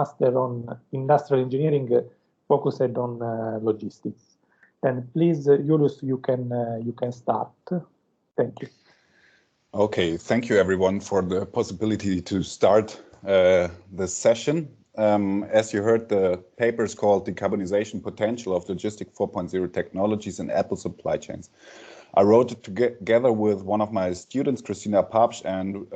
master on industrial engineering focused on logistics. And please, Julius, you can start. Thank you. Okay, thank you everyone for the possibility to start this session. As you heard, the paper is called Decarbonization Potential of Logistic 4.0 Technologies in Apple Supply Chains. I wrote it together with one of my students, Christina Papsch, and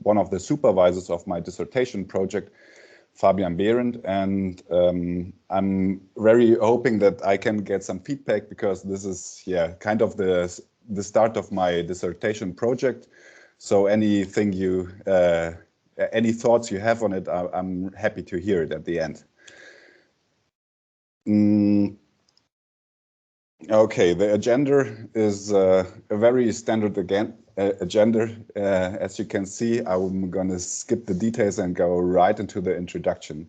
one of the supervisors of my dissertation project, Fabian Behrendt. And I'm very hoping that I can get some feedback, because this is kind of the start of my dissertation project. So anything any thoughts you have on it, I'm happy to hear it at the end. Okay, the agenda is a very standard agenda. As you can see, I'm going to skip the details and go right into the introduction.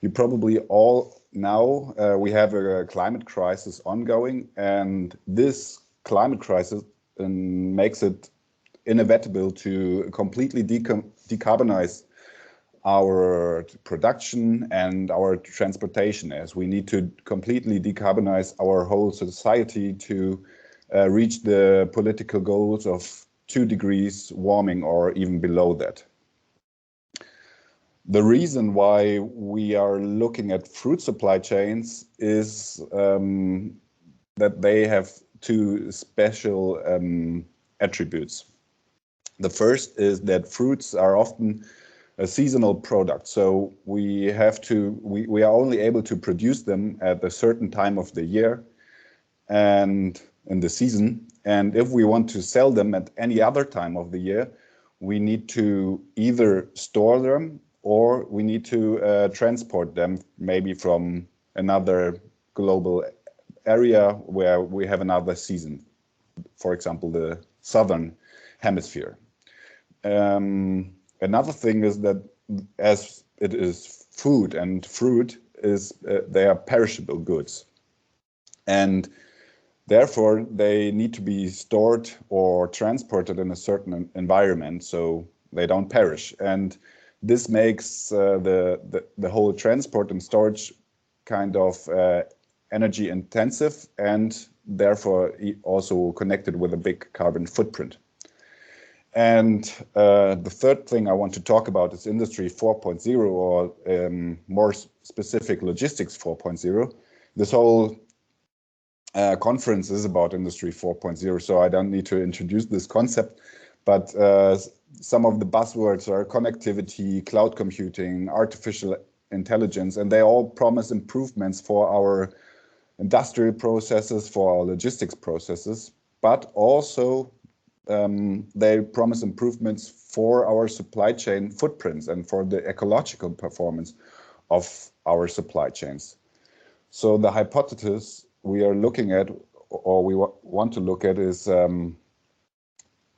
You probably all know we have a climate crisis ongoing, and this climate crisis makes it inevitable to completely decarbonize our production and our transportation, as we need to completely decarbonize our whole society to reach the political goals of 2 degrees warming or even below that. The reason why we are looking at fruit supply chains is that they have 2 special attributes. The first is that fruits are often a seasonal product, so we are only able to produce them at a certain time of the year and in the season. And if we want to sell them at any other time of the year, we need to either store them or we need to transport them, maybe from another global area where we have another season, for example, the southern hemisphere. Another thing is that as it is food, and fruit is they are perishable goods, and therefore they need to be stored or transported in a certain environment so they don't perish. And this makes the whole transport and storage kind of energy intensive, and therefore also connected with a big carbon footprint. And the third thing I want to talk about is Industry 4.0, or more specific, Logistics 4.0. This whole conference is about Industry 4.0, so I don't need to introduce this concept, but some of the buzzwords are connectivity, cloud computing, artificial intelligence, and they all promise improvements for our industrial processes, for our logistics processes, but also they promise improvements for our supply chain footprints and for the ecological performance of our supply chains. So the hypothesis we are looking at, or we want to look at, is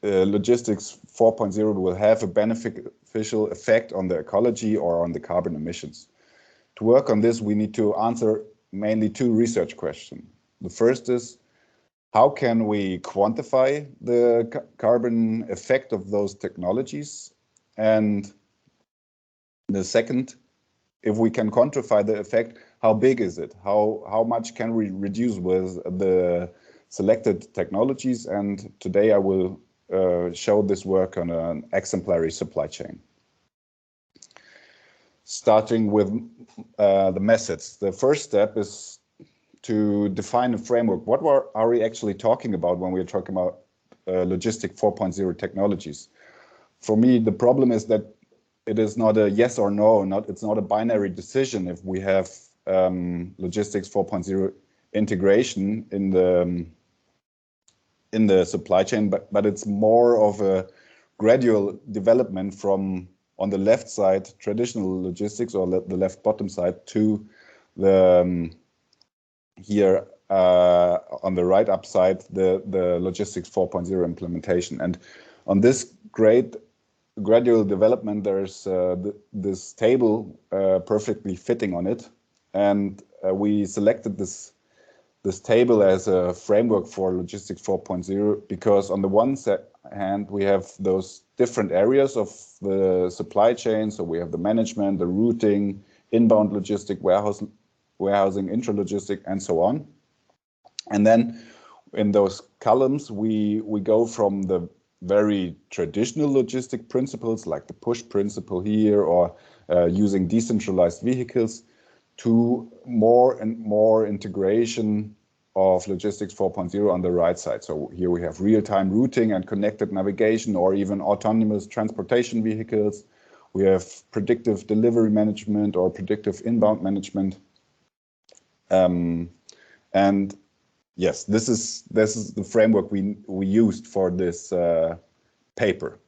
Logistics 4.0 will have a beneficial effect on the ecology or on the carbon emissions. To work on this, we need to answer mainly 2 research questions. The first is, how can we quantify the carbon effect of those technologies? And the second, if we can quantify the effect, how big is it? How much can we reduce with the selected technologies? And today I will show this work on an exemplary supply chain. Starting with the methods. The first step is to define a framework. What are we actually talking about when we're talking about Logistic 4.0 technologies? For me, the problem is that it is not a yes or no, it's not a binary decision if we have Logistics 4.0 integration in the supply chain, but it's more of a gradual development from, on the left side, traditional logistics, or the left bottom side, to the here on the right upside, the Logistics 4.0 implementation. And on this gradual development, there's this table perfectly fitting on it. And we selected this table as a framework for Logistics 4.0 because on the one hand, we have those different areas of the supply chain. So we have the management, the routing, inbound logistic, warehousing, intralogistic, and so on. And then in those columns, we go from the very traditional logistic principles, like the push principle here, or using decentralized vehicles, to more and more integration of Logistics 4.0 on the right side. So here we have real-time routing and connected navigation, or even autonomous transportation vehicles. We have predictive delivery management or predictive inbound management. And yes, this is the framework we used for this paper.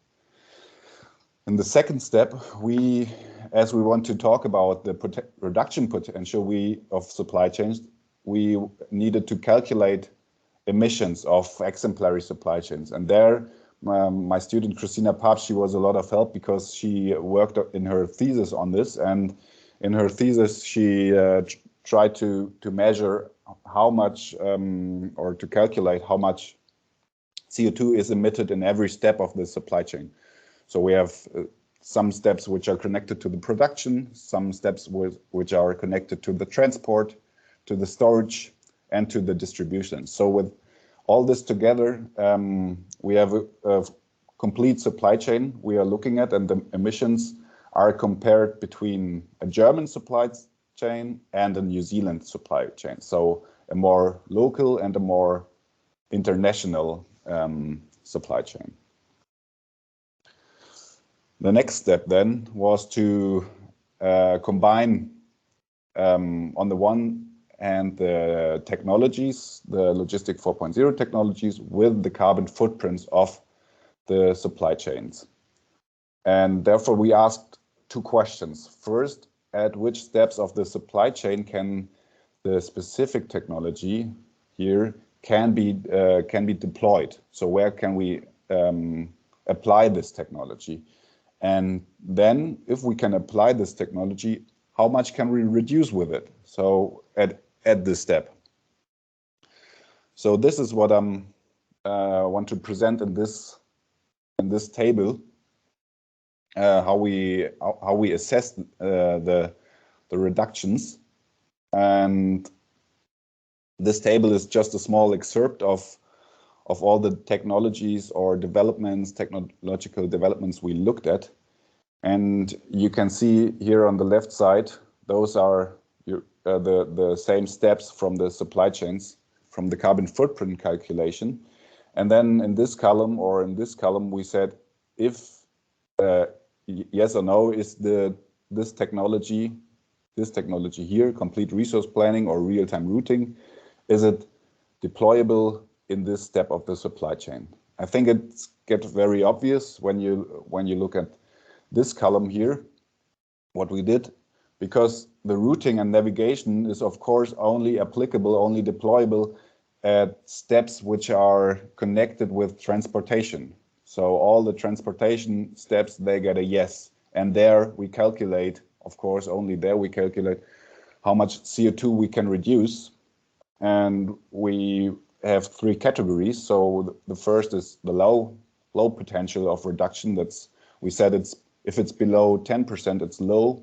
In the second step, as we want to talk about the reduction potential of supply chains, we needed to calculate emissions of exemplary supply chains. And there, my student Christina Papst, she was a lot of help because she worked in her thesis on this. And in her thesis, she tried to measure how much, or to calculate how much CO2 is emitted in every step of the supply chain. So we have some steps which are connected to the production, some steps which are connected to the transport, to the storage, and to the distribution. So with all this together, we have a complete supply chain we are looking at, and the emissions are compared between a German supply chain and a New Zealand supply chain. So a more local and a more international supply chain. The next step then was to combine on the one hand the technologies, the Logistic 4.0 technologies, with the carbon footprints of the supply chains. And therefore we asked two questions. First, at which steps of the supply chain can the specific technology here can be deployed? So where can we apply this technology? And then if we can apply this technology, how much can we reduce with it? So at this step. So this is what I want to present in this table, how we assess the reductions. And this table is just a small excerpt of all the technologies or developments, technological developments we looked at. And you can see here on the left side, those are the same steps from the supply chains, from the carbon footprint calculation. And then in this column, we said if yes or no, is this technology here, complete resource planning or real-time routing, is it deployable in this step of the supply chain? I think it gets very obvious when you look at this column here, what we did, because the routing and navigation is of course only applicable, only deployable at steps which are connected with transportation. So all the transportation steps, they get a yes. And there we calculate, of course, only there we calculate how much CO2 we can reduce. And we have three categories. So the first is the low potential of reduction. We said if it's below 10%, it's low.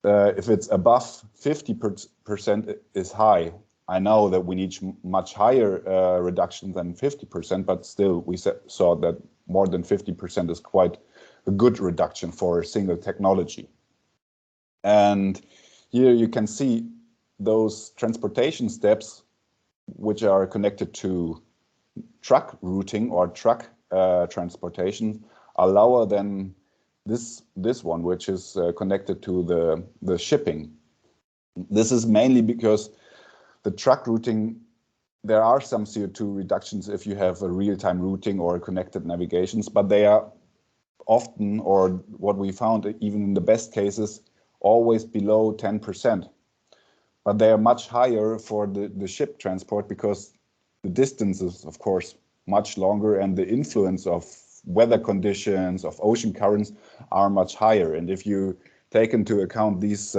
If it's above 50% is high. I know that we need much higher reduction than 50%, but still we saw that more than 50% is quite a good reduction for a single technology. And here you can see those transportation steps which are connected to truck routing or truck transportation are lower than this one, which is connected to the shipping. This is mainly because the truck routing, there are some CO2 reductions if you have a real-time routing or connected navigations, but they are often, or what we found even in the best cases, always below 10%. But they are much higher for the ship transport because the distance is, of course, much longer and the influence of weather conditions, of ocean currents are much higher. And if you take into account these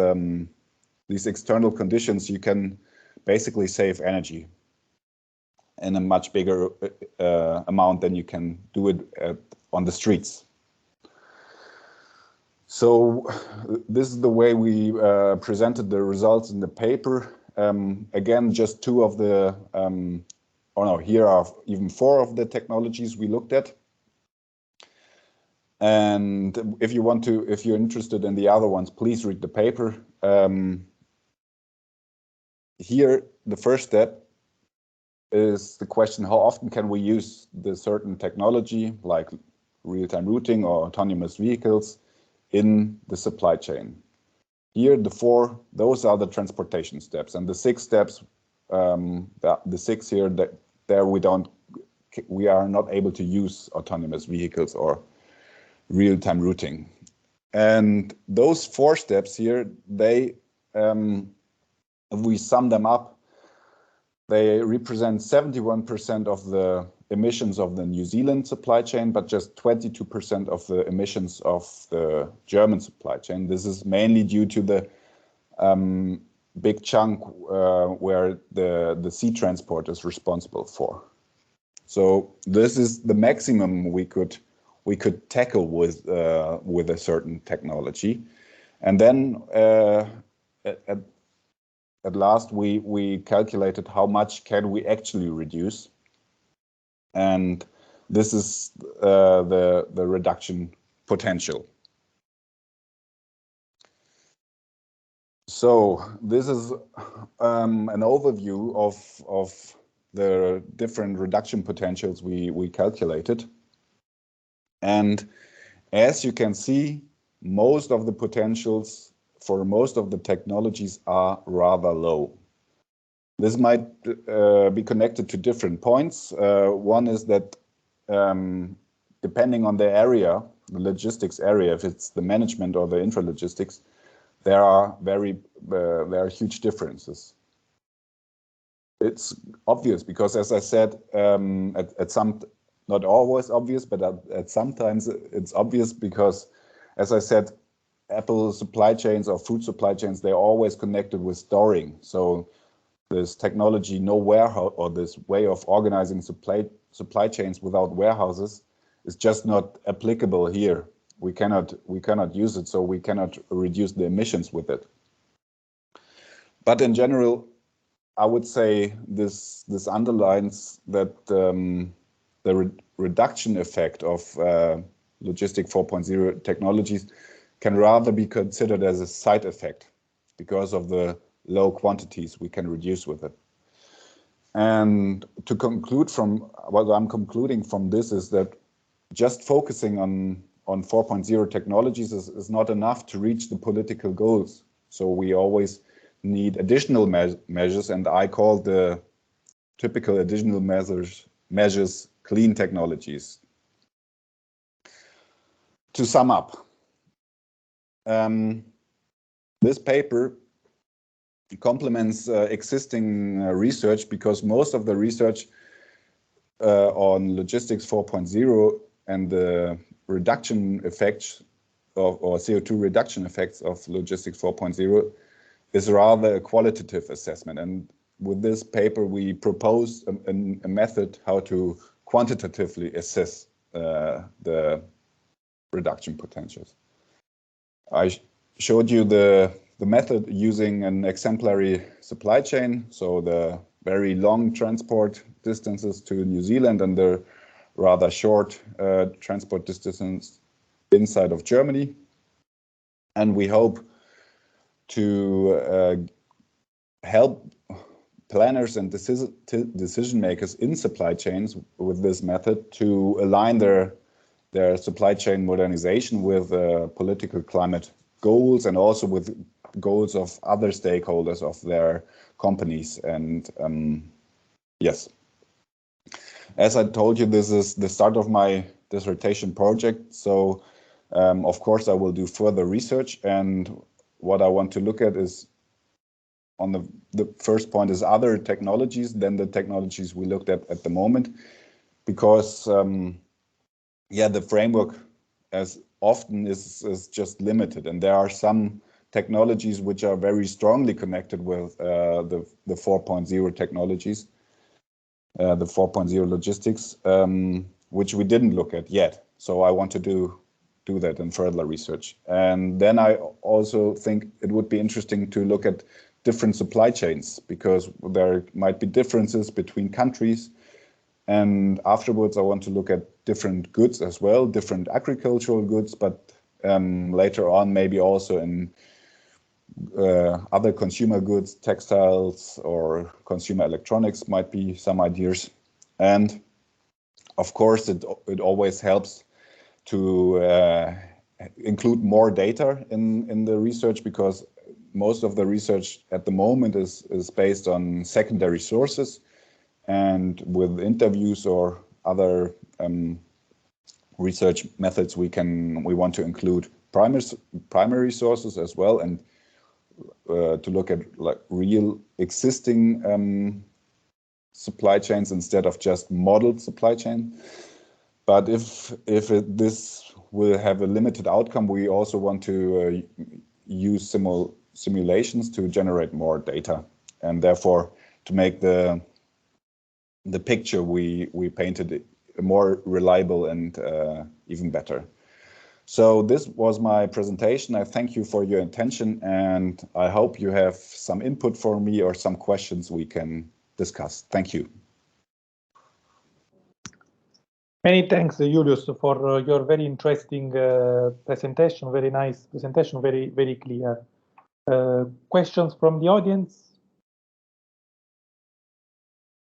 external conditions, you can basically save energy. in a much bigger amount than you can do it on the streets. So this is the way we presented the results in the paper. Again, just two of the, or no, here are even 4 of the technologies we looked at. And if you want to, if you're interested in the other ones, please read the paper. Here, the first step is the question, how often can we use the certain technology like real-time routing or autonomous vehicles in the supply chain? Here, the 4, those are the transportation steps, and the 6 steps, the 6 here, that there we are not able to use autonomous vehicles or real-time routing. And those 4 steps here, they, if we sum them up, they represent 71% of the emissions of the New Zealand supply chain, but just 22% of the emissions of the German supply chain. This is mainly due to the big chunk where the sea transport is responsible for. So this is the maximum we could tackle with a certain technology, and then at last we calculated how much can we actually reduce, and this is the reduction potential. So this is an overview of the different reduction potentials we calculated. And as you can see, most of the potentials for most of the technologies are rather low. This might be connected to different points. One is that depending on the area, the logistics area, if it's the management or the intralogistics, there are huge differences. It's obvious because, as I said, at some, not always obvious, but at sometimes it's obvious because, as I said, Apple supply chains or food supply chains, they're always connected with storing. So this technology, no warehouse, or this way of organizing supply chains without warehouses is just not applicable here. We cannot use it, so we cannot reduce the emissions with it. But in general, I would say this underlines that the reduction effect of Logistic 4.0 technologies can rather be considered as a side effect because of the low quantities we can reduce with it. And to conclude from what I'm concluding from this is that just focusing on 4.0 technologies is not enough to reach the political goals. So we always need additional measures, and I call the typical additional measures clean technologies. To sum up, this paper complements existing research because most of the research on Logistics 4.0 and the reduction effects or CO2 reduction effects of Logistics 4.0 is rather a qualitative assessment. And with this paper, we propose a method how to quantitatively assess the reduction potentials. I showed you the method using an exemplary supply chain, so the very long transport distances to New Zealand and the rather short transport distances inside of Germany. And we hope to help planners and decision makers in supply chains with this method to align their supply chain modernization with political climate goals and also with goals of other stakeholders of their companies. And yes, as I told you, this is the start of my dissertation project. So of course I will do further research, and what I want to look at is, on the first point, is other technologies than the technologies we looked at the moment, because yeah, the framework as often is just limited, and there are some technologies which are very strongly connected with the 4.0 technologies. the 4.0 logistics, which we didn't look at yet. So I want to do that in further research. And then I also think it would be interesting to look at different supply chains, because there might be differences between countries. And afterwards, I want to look at different goods as well, different agricultural goods, but later on, maybe also in other consumer goods, textiles or consumer electronics might be some ideas. And of course, it always helps to include more data in the research, because most of the research at the moment is based on secondary sources, and with interviews or other research methods we want to include primary sources as well, and to look at like real existing supply chains instead of just modeled supply chain. But if this will have a limited outcome, we also want to use simulations to generate more data, and therefore to make the picture we painted more reliable and even better. So this was my presentation. I thank you for your attention, and I hope you have some input for me or some questions we can discuss. Thank you. Many thanks, Julius, for your very interesting presentation, very nice presentation, very clear. Questions from the audience?